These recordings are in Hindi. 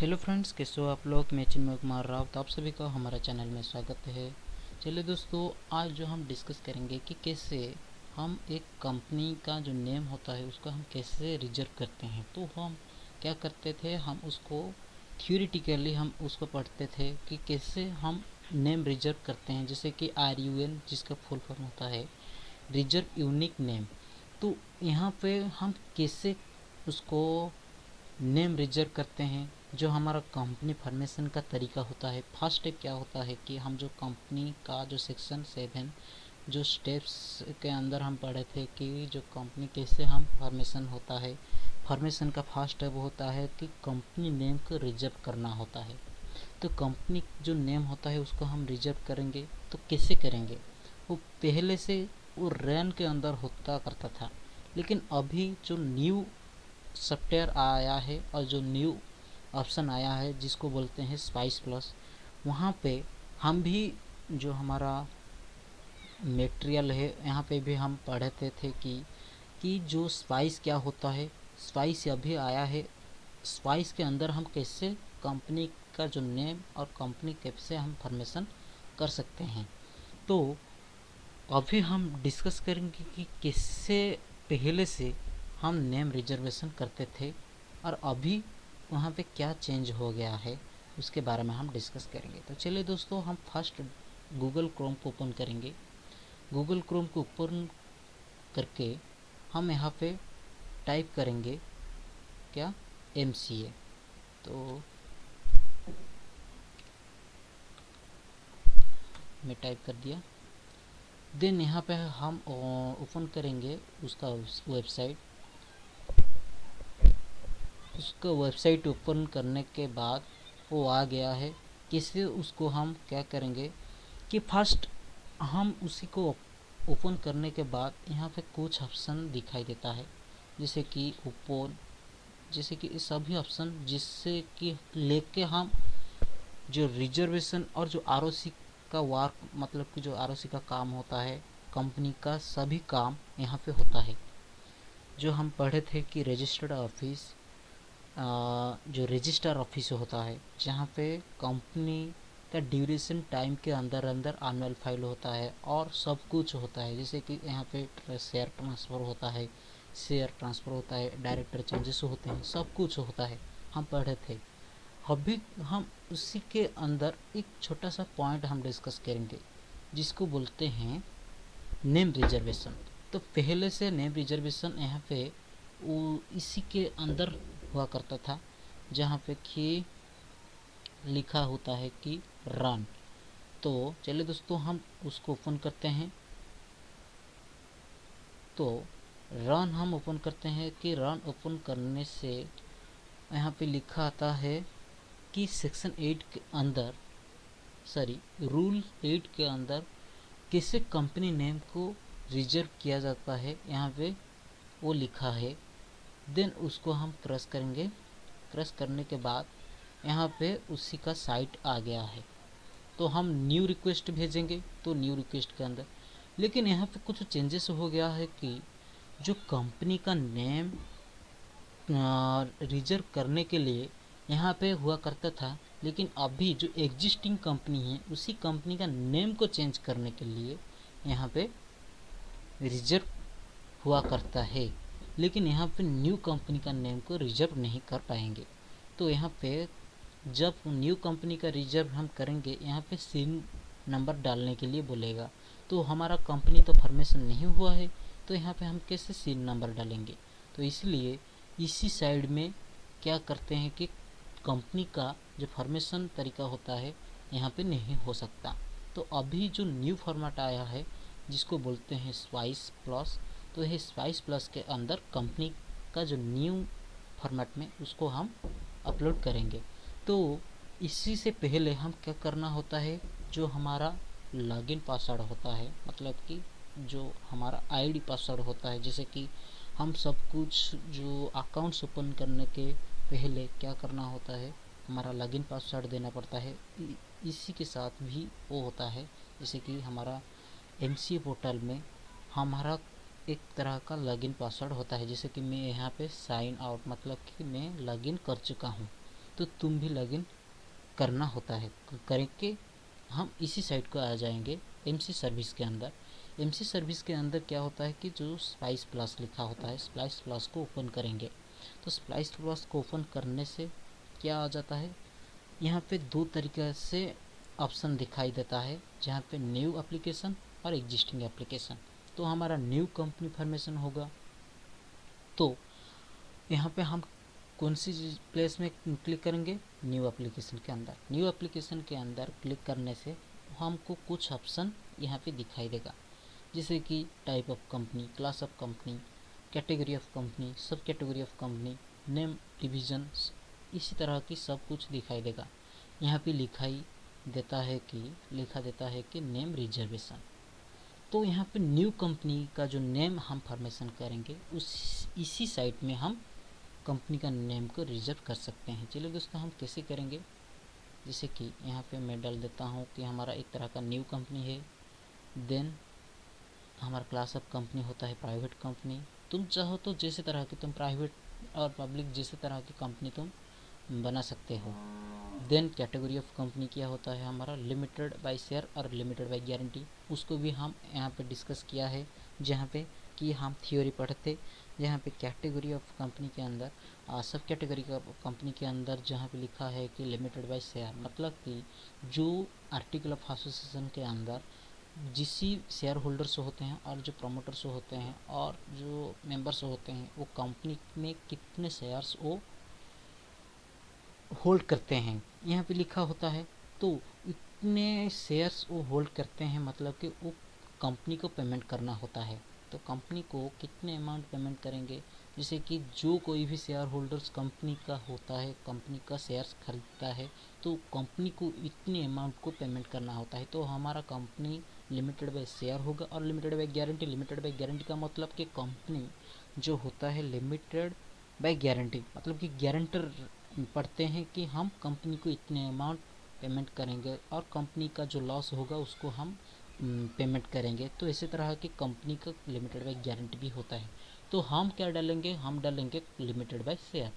हेलो फ्रेंड्स, कैसे हो आप लोग। मैं चिन्मय कुमार राव, तो आप सभी का हमारा चैनल में स्वागत है। चलिए दोस्तों, आज जो हम डिस्कस करेंगे कि कैसे हम एक कंपनी का जो नेम होता है उसको हम कैसे रिजर्व करते हैं। तो हम क्या करते थे, हम उसको थ्योरेटिकली हम उसको पढ़ते थे कि कैसे हम नेम रिजर्व करते हैं, जैसे कि RUN जिसका फुल फॉर्म होता है रिजर्व यूनिक नेम। तो यहाँ पे हम कैसे उसको नेम रिजर्व करते हैं। जो हमारा कंपनी फॉर्मेशन का तरीका होता है, फर्स्ट स्टेप क्या होता है कि हम जो कंपनी का जो सेक्शन 7 जो स्टेप्स के अंदर हम पढ़े थे कि जो कंपनी कैसे हम फॉर्मेशन होता है, फॉर्मेशन का फर्स्ट स्टेप होता है कि कंपनी नेम को रिजर्व करना होता है। तो कंपनी जो नेम होता है उसको हम रिजर्व करेंगे, तो कैसे करेंगे। वो पहले से वो रैन के अंदर होता करता था, लेकिन अभी जो न्यू सॉफ्टवेयर आया है और जो न्यू ऑप्शन आया है जिसको बोलते हैं स्पाइस प्लस, वहाँ पे हम भी जो हमारा मटेरियल है यहाँ पे भी हम पढ़ते थे कि जो स्पाइस क्या होता है। स्पाइस अभी आया है, स्पाइस के अंदर हम कैसे कंपनी का जो नेम और कंपनी कैसे हम फॉर्मेशन कर सकते हैं। तो अभी हम डिस्कस करेंगे कि कैसे पहले से हम नेम रिजर्वेशन करते थे और अभी वहाँ पे क्या चेंज हो गया है, उसके बारे में हम डिस्कस करेंगे। तो चलिए दोस्तों, हम फर्स्ट गूगल क्रोम को ओपन करेंगे। गूगल क्रोम को ओपन करके हम यहाँ पे टाइप करेंगे क्या, MCA। तो मैं टाइप कर दिया। देन यहाँ पे हम ओपन करेंगे उसका वेबसाइट। उसका वेबसाइट ओपन करने के बाद वो आ गया है। कैसे उसको हम क्या करेंगे कि फर्स्ट हम उसी को ओपन करने के बाद यहाँ पे कुछ ऑप्शन दिखाई देता है, जैसे कि ओपन, जैसे कि इस सभी ऑप्शन जिससे कि लेके हम जो रिजर्वेशन और जो ROC का वर्क, मतलब कि जो ROC का काम होता है, कंपनी का सभी काम यहाँ पे होता है। जो हम पढ़े थे कि रजिस्टर्ड ऑफिस, जो रजिस्टर ऑफिस होता है जहाँ पे कंपनी का ड्यूरेशन टाइम के अंदर अंदर एनुअल फाइल होता है और सब कुछ होता है, जैसे कि यहाँ पे शेयर ट्रांसफ़र होता है, डायरेक्टर चेंजेस होते हैं, सब कुछ होता है, हम पढ़े थे। अभी हम उसी के अंदर एक छोटा सा पॉइंट हम डिस्कस करेंगे जिसको बोलते हैं नेम रिजर्वेशन। तो पहले से नेम रिजर्वेशन यहाँ पे वो इसी के अंदर हुआ करता था, जहाँ पे कि लिखा होता है कि रन। तो चलिए दोस्तों, हम उसको ओपन करते हैं। तो रन हम ओपन करते हैं कि रन ओपन करने से यहाँ पे लिखा आता है कि सेक्शन 8 के अंदर, सॉरी रूल 8 के अंदर कैसे कंपनी नेम को रिजर्व किया जाता है, यहाँ पे वो लिखा है। देन उसको हम प्रेस करेंगे। प्रेस करने के बाद यहाँ पे उसी का साइट आ गया है। तो हम न्यू रिक्वेस्ट भेजेंगे, तो न्यू रिक्वेस्ट के अंदर लेकिन यहाँ पे कुछ चेंजेस हो गया है कि जो कंपनी का नेम रिजर्व करने के लिए यहाँ पे हुआ करता था, लेकिन अभी जो एग्जिस्टिंग कंपनी है उसी कंपनी का नेम को चेंज करने के लिए यहाँ पे रिजर्व हुआ करता है, लेकिन यहाँ पे न्यू कंपनी का नेम को रिजर्व नहीं कर पाएंगे। तो यहाँ पे जब न्यू कंपनी का रिजर्व हम करेंगे, यहाँ पे सीन नंबर डालने के लिए बोलेगा। तो हमारा कंपनी तो फॉर्मेशन नहीं हुआ है, तो यहाँ पे हम कैसे सीन नंबर डालेंगे। तो इसलिए इसी साइड में क्या करते हैं कि कंपनी का जो फॉर्मेशन तरीका होता है यहाँ पे नहीं हो सकता। तो अभी जो न्यू फॉर्मेट आया है जिसको बोलते हैं स्पाइस प्लस, तो यह स्पाइस प्लस के अंदर कंपनी का जो न्यू फॉर्मेट में उसको हम अपलोड करेंगे। तो इसी से पहले हम क्या करना होता है, जो हमारा लॉगिन पासवर्ड होता है, मतलब कि जो हमारा आईडी पासवर्ड होता है, जैसे कि हम सब कुछ जो अकाउंट्स ओपन करने के पहले क्या करना होता है, हमारा लॉगिन पासवर्ड देना पड़ता है। इसी के साथ भी वो होता है, जैसे कि हमारा MCA पोर्टल में हमारा एक तरह का लॉगिन पासवर्ड होता है, जैसे कि मैं यहाँ पे साइन आउट, मतलब कि मैं लॉगिन कर चुका हूँ। तो तुम भी लॉगिन करना होता है। करके हम इसी साइट को आ जाएंगे एमसी सर्विस के अंदर। एमसी सर्विस के अंदर क्या होता है कि जो स्प्लाइस प्लस लिखा होता है, स्प्लाइस प्लस को ओपन करेंगे। तो स्प्लाइस प्लस को ओपन करने से क्या आ जाता है, यहाँ पे दो तरीके से ऑप्शन दिखाई देता है, जहाँ पे न्यू एप्लीकेशन और एग्जिस्टिंग एप्लीकेशन। तो हमारा न्यू कंपनी फॉर्मेशन होगा। तो यहाँ पे हम कौन सी प्लेस में क्लिक करेंगे, न्यू एप्लीकेशन के अंदर। न्यू एप्लीकेशन के अंदर क्लिक करने से हमको कुछ ऑप्शन यहाँ पे दिखाई देगा, जैसे कि type of company, class of company, category of company, subcategory of company, name, division, इसी तरह की सब कुछ दिखाई देगा। यहाँ पे लिखा देता है कि नेम रिजर्वेशन। तो यहाँ पे न्यू कंपनी का जो नेम हम फॉर्मेशन करेंगे इसी साइट में हम कंपनी का नेम को रिजर्व कर सकते हैं। चलिए दोस्तों, हम कैसे करेंगे, जैसे कि यहाँ पे मैं डाल देता हूँ कि हमारा एक तरह का न्यू कंपनी है। देन हमारा क्लास ऑफ कंपनी होता है प्राइवेट कंपनी। तुम चाहो तो जैसे तरह की तुम प्राइवेट और पब्लिक जैसे तरह की कंपनी तुम बना सकते हो। देन कैटेगरी ऑफ कंपनी क्या होता है हमारा, लिमिटेड बाय शेयर और लिमिटेड बाय गारंटी। उसको भी हम यहाँ पे डिस्कस किया है, जहाँ पे कि हम थ्योरी पढ़ते, जहाँ पे कैटेगरी ऑफ कंपनी के अंदर सब कैटेगरी का कंपनी के अंदर जहाँ पे लिखा है कि लिमिटेड बाय शेयर, मतलब कि जो आर्टिकल ऑफ एसोसिएशन के अंदर जिसी शेयर होल्डर्स होते हैं और जो प्रमोटर्स होते हैं और जो मेंबर्स होते हैं, वो कंपनी में कितने शेयर्स वो होल्ड करते हैं, यहाँ पे लिखा होता है। तो इतने शेयर्स वो होल्ड करते हैं, मतलब कि वो कंपनी को पेमेंट करना होता है। तो कंपनी को कितने अमाउंट पेमेंट करेंगे, जैसे कि जो कोई भी शेयर होल्डर्स कंपनी का होता है, कंपनी का शेयर्स खरीदता है, तो कंपनी को इतने अमाउंट को पेमेंट करना होता है। तो हमारा कंपनी लिमिटेड बाय शेयर होगा और limited by guarantee. Limited by guarantee का मतलब कि कंपनी जो होता है लिमिटेड बाय गारंटी, मतलब कि गारंटर पढ़ते हैं कि हम कंपनी को इतने अमाउंट पेमेंट करेंगे और कंपनी का जो लॉस होगा उसको हम पेमेंट करेंगे। तो इसी तरह की कंपनी का लिमिटेड बाय गारंटी भी होता है। तो हम क्या डालेंगे, हम डालेंगे limited by share.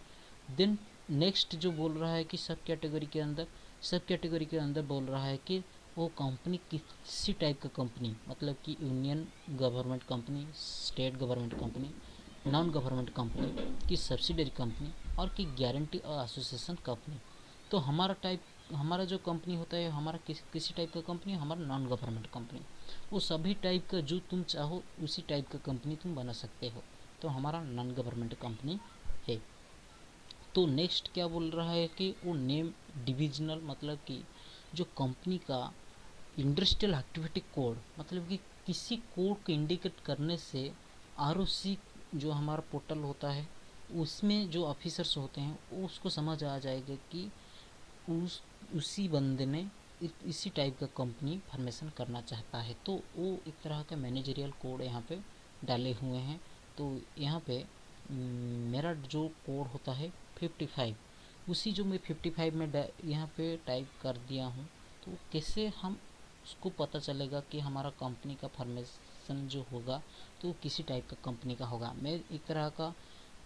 Then next जो बोल रहा है कि सब कैटेगरी के अंदर बोल रहा है कि वो कंपनी किसी टाइप का कंपनी, मतलब कि union government company, state government company, non government company की सब्सिडरी कंपनी और की गारंटी और एसोसिएशन कंपनी। तो हमारा जो कंपनी होता है हमारा किसी टाइप का कंपनी, हमारा नॉन गवर्नमेंट कंपनी, वो सभी टाइप का जो तुम चाहो उसी टाइप का कंपनी तुम बना सकते हो। तो हमारा नॉन गवर्नमेंट कंपनी है। तो नेक्स्ट क्या बोल रहा है कि वो नेम डिविजनल, मतलब कि जो कंपनी का इंडस्ट्रियल एक्टिविटी कोड, मतलब कि किसी कोड को इंडिकेट करने से आरओसी जो हमारा पोर्टल होता है उसमें जो ऑफिसर्स होते हैं वो उसको समझ आ जाएगा कि उसी बंदे ने इसी टाइप का कंपनी फॉर्मेशन करना चाहता है। तो वो एक तरह का मैनेजरियल कोड यहाँ पे डाले हुए हैं। तो यहाँ पे मेरा जो कोड होता है 55, उसी जो मैं 55 में यहाँ पे टाइप कर दिया हूँ। तो कैसे हम उसको पता चलेगा कि हमारा कंपनी का फॉर्मेशन जो होगा तो किसी टाइप का कंपनी का होगा। मैं एक तरह का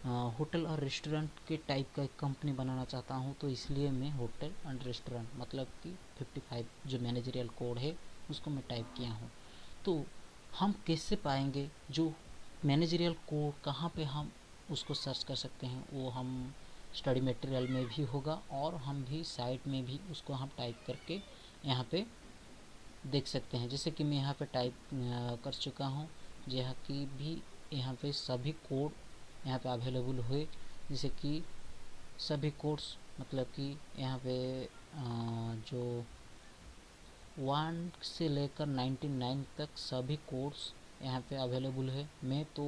होटल और रेस्टोरेंट के टाइप का एक कंपनी बनाना चाहता हूँ, तो इसलिए मैं होटल एंड रेस्टोरेंट मतलब कि 55 जो मैनेजरियल कोड है उसको मैं टाइप किया हूँ। तो हम कैसे पाएंगे जो मैनेजरियल कोड, कहाँ पे हम उसको सर्च कर सकते हैं, वो हम स्टडी मटेरियल में भी होगा और हम भी साइट में भी उसको हम टाइप करके यहाँ पे देख सकते हैं। जैसे कि मैं यहाँ पे टाइप कर चुका हूँ, जहाँ की भी यहाँ पे सभी कोड यहाँ पे अवेलेबल हुए, जैसे कि सभी कोड्स, मतलब कि यहाँ पे जो 1 से लेकर 99 तक सभी कोड्स यहाँ पे अवेलेबल है। मैं तो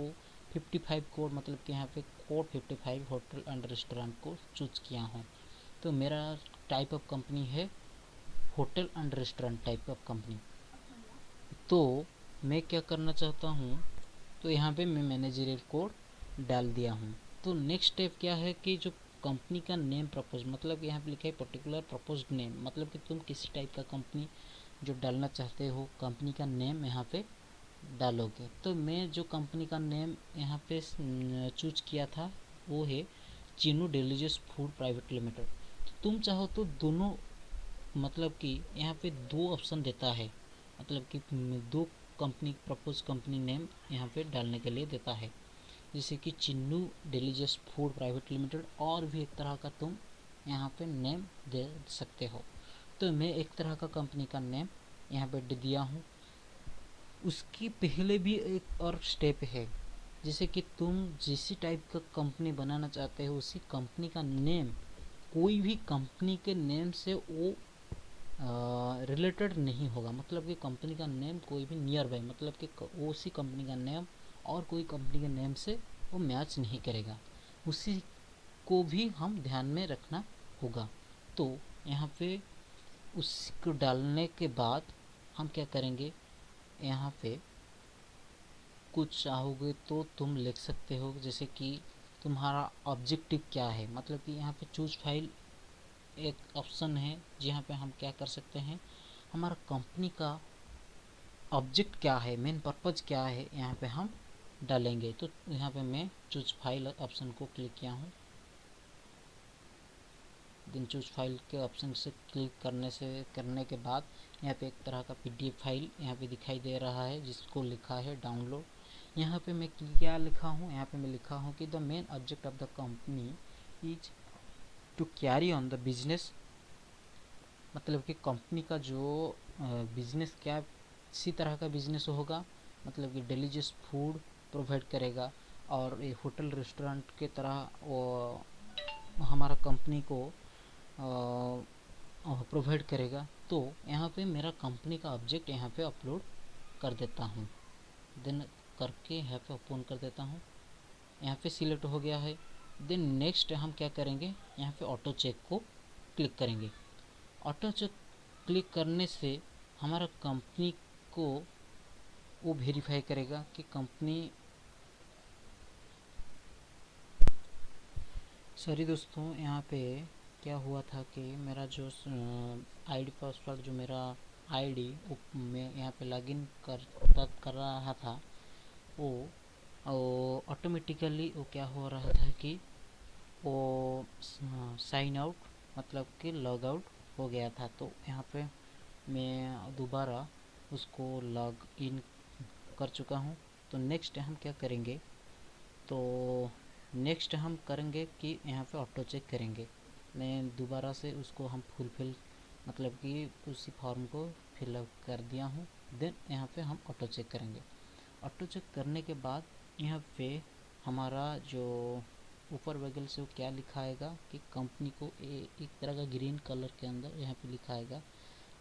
55 कोड, मतलब कि यहाँ पे कोड 55 होटल एंड रेस्टोरेंट को चूज किया हूँ। तो मेरा टाइप ऑफ कंपनी है hotel and restaurant type of company. तो मैं क्या करना चाहता हूँ, तो यहाँ पे मैं मैनेजरियल कोड डाल दिया हूँ। तो नेक्स्ट स्टेप क्या है कि जो कंपनी का नेम प्रपोज, मतलब यहाँ पे लिखा है पर्टिकुलर प्रपोज्ड नेम, मतलब कि तुम किसी टाइप का कंपनी जो डालना चाहते हो कंपनी का नेम यहाँ पे डालोगे। तो मैं जो कंपनी का नेम यहाँ पे चूज किया था वो है Chinu delicious food private limited. तुम चाहो तो दोनों, मतलब कि यहाँ पे दो ऑप्शन देता है, मतलब कि दो कंपनी प्रपोज कंपनी नेम यहाँ पे डालने के लिए देता है, जैसे कि Chinnu delicious food private limited, और भी एक तरह का तुम यहाँ पे नेम दे सकते हो। तो मैं एक तरह का कंपनी का नेम यहाँ पे दे दिया हूँ। उसकी पहले भी एक और स्टेप है, जैसे कि तुम जिस टाइप का कंपनी बनाना चाहते हो उसी कंपनी का नेम, कोई भी कंपनी के नेम से वो रिलेटेड नहीं होगा, मतलब कि कंपनी का नेम कोई भी नियर बाय, मतलब कि उसी कंपनी का नेम और कोई कंपनी के नेम से वो मैच नहीं करेगा, उसी को भी हम ध्यान में रखना होगा। तो यहाँ पे उसको डालने के बाद हम क्या करेंगे, यहाँ पे कुछ चाहोगे तो तुम लिख सकते हो, जैसे कि तुम्हारा ऑब्जेक्टिव क्या है, मतलब कि यहाँ पे चूज फाइल एक ऑप्शन है जहाँ पे हम क्या कर सकते हैं, हमारा कंपनी का ऑब्जेक्ट क्या है, मेन पर्पज़ क्या है, यहाँ पे हम डालेंगे। तो यहाँ पे मैं चूज फाइल ऑप्शन को क्लिक किया हूँ। देन चूज फाइल के ऑप्शन से क्लिक करने के बाद यहाँ पे एक तरह का पीडीएफ फाइल यहाँ पे दिखाई दे रहा है जिसको लिखा है डाउनलोड। यहाँ पे मैं क्या लिखा हूँ, यहाँ पे मैं लिखा हूँ कि the main object of the company is to carry on the business, मतलब कि कंपनी का जो बिजनेस क्या इसी तरह का बिजनेस होगा, मतलब कि डिलीशियस फूड प्रोवाइड करेगा और ये होटल रेस्टोरेंट के तरह वो हमारा कंपनी को प्रोवाइड करेगा। तो यहाँ पे मेरा कंपनी का ऑब्जेक्ट यहाँ पे अपलोड कर देता हूँ, देन करके यहाँ पे ओपन कर देता हूँ, यहाँ पे सिलेक्ट हो गया है। देन नेक्स्ट हम क्या करेंगे, यहाँ पे ऑटो चेक को क्लिक करेंगे। ऑटो चेक क्लिक करने से हमारा कंपनी को वो वेरीफाई करेगा कि कंपनी, सॉरी दोस्तों, यहाँ पे क्या हुआ था कि मेरा जो आईडी पासवर्ड, जो मेरा आईडी मैं यहाँ पे लॉगिन कर रहा था, वो ऑटोमेटिकली वो क्या हो रहा था कि वो साइन आउट, मतलब कि लॉग आउट हो गया था। तो यहाँ पे मैं दोबारा उसको लॉग इन कर चुका हूँ। तो नेक्स्ट हम क्या करेंगे, तो नेक्स्ट हम करेंगे कि यहाँ पे ऑटो चेक करेंगे। मैं दोबारा से उसको हम फुलफिल, मतलब कि उसी फॉर्म को फिलअप कर दिया हूँ। देन यहाँ पे हम ऑटो चेक करेंगे। ऑटो चेक करने के बाद यहाँ पे हमारा जो ऊपर बगल से वो क्या लिखाएगा कि कंपनी को एक तरह का ग्रीन कलर के अंदर यहाँ पे लिखाएगा,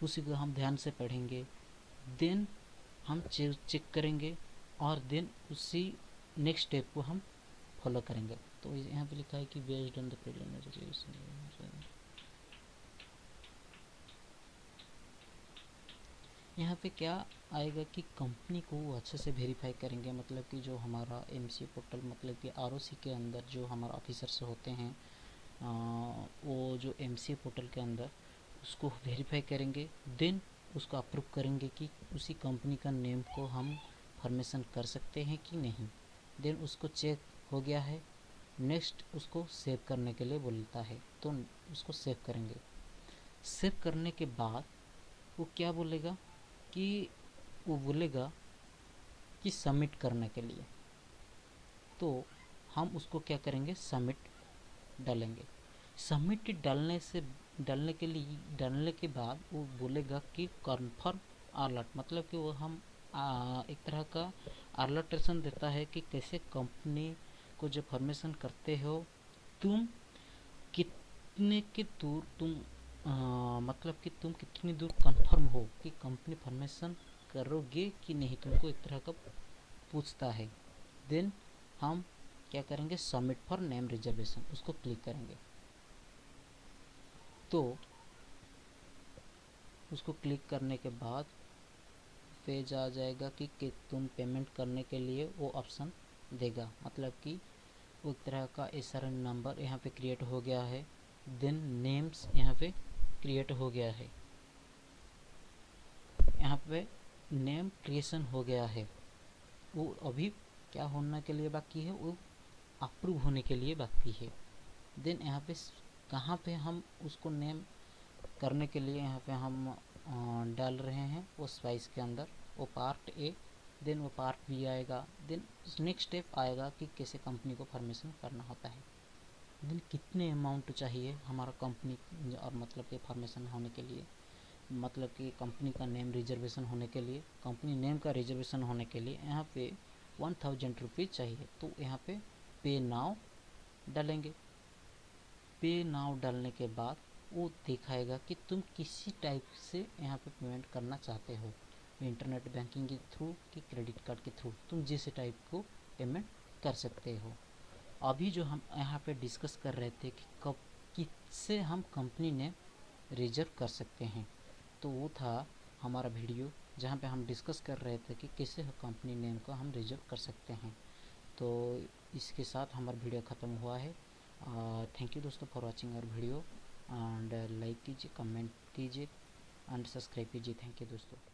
उसी को हम ध्यान से पढ़ेंगे। देन हम चेक करेंगे और देन उसी नेक्स्ट स्टेप को हम फॉलो करेंगे। तो यहाँ पे लिखा है कि बेस्ड ऑन द प्रीलिमिनरी, यहाँ पे क्या आएगा कि कंपनी को अच्छे से वेरीफाई करेंगे, मतलब कि जो हमारा एमसी पोर्टल, मतलब कि आरओसी के अंदर जो हमारा ऑफिसर्स होते हैं, वो जो एमसी पोर्टल के अंदर उसको वेरीफाई करेंगे। देन उसको अप्रूव करेंगे कि उसी कंपनी का नेम को हम फॉर्मेशन कर सकते हैं कि नहीं। देन उसको चेक हो गया है, नेक्स्ट उसको सेव करने के लिए बोलता है, तो उसको सेव करेंगे। सेव करने के बाद वो क्या बोलेगा कि वो बोलेगा कि सबमिट करने के लिए, तो हम उसको क्या करेंगे, सबमिट डालेंगे। सबमिट डालने के बाद वो बोलेगा कि कन्फर्म अलर्ट, मतलब कि वो हम एक तरह का अलर्टेशन देता है कि कैसे कंपनी को जब फॉर्मेशन करते हो तुम कितने के दूर तुम मतलब कि तुम कितनी दूर कंफर्म हो कि कंपनी फॉर्मेशन करोगे कि नहीं, तुमको एक तरह का पूछता है। देन हम क्या करेंगे, सबमिट फॉर नेम रिजर्वेशन, उसको क्लिक करेंगे। तो उसको क्लिक करने के बाद पेज आ जाएगा कि तुम पेमेंट करने के लिए वो ऑप्शन देगा, मतलब कि वो एक तरह का एसआरएन नंबर यहाँ पे क्रिएट हो गया है। देन नेम्स यहाँ पे क्रिएट हो गया है, यहाँ पे नेम क्रिएशन हो गया है। वो अभी क्या होने के लिए बाकी है, वो अप्रूव होने के लिए बाकी है। देन यहाँ पे कहाँ पे हम उसको नेम करने के लिए यहाँ पे हम डाल रहे हैं वो स्पाइस के अंदर वो पार्ट ए, देन वो पार्ट बी आएगा, देन नेक्स्ट स्टेप आएगा कि कैसे कंपनी को फॉर्मेशन करना होता है, देन कितने अमाउंट चाहिए हमारा कंपनी और मतलब कि फॉर्मेशन होने के लिए, मतलब कि कंपनी का नेम रिजर्वेशन होने के लिए, कंपनी नेम का रिजर्वेशन होने के लिए यहाँ पे 1000 रुपीज़ चाहिए। तो यहाँ पे नाउ डालेंगे। पे नाउ डालने के बाद वो दिखाएगा कि तुम किसी टाइप से यहाँ पे पेमेंट करना चाहते हो, इंटरनेट बैंकिंग के थ्रू कि क्रेडिट कार्ड के थ्रू, तुम जिस टाइप को पेमेंट कर सकते हो। अभी जो हम यहाँ पे डिस्कस कर रहे थे कि कब किससे हम कंपनी नेम रिजर्व कर सकते हैं, तो वो था हमारा वीडियो जहाँ पे हम डिस्कस कर रहे थे कि कैसे कंपनी नेम को हम रिजर्व कर सकते हैं। तो इसके साथ हमारा वीडियो ख़त्म हुआ है। थैंक यू दोस्तों for watching our video, and like कीजिए, कमेंट कीजिए एंड सब्सक्राइब कीजिए। थैंक यू दोस्तों।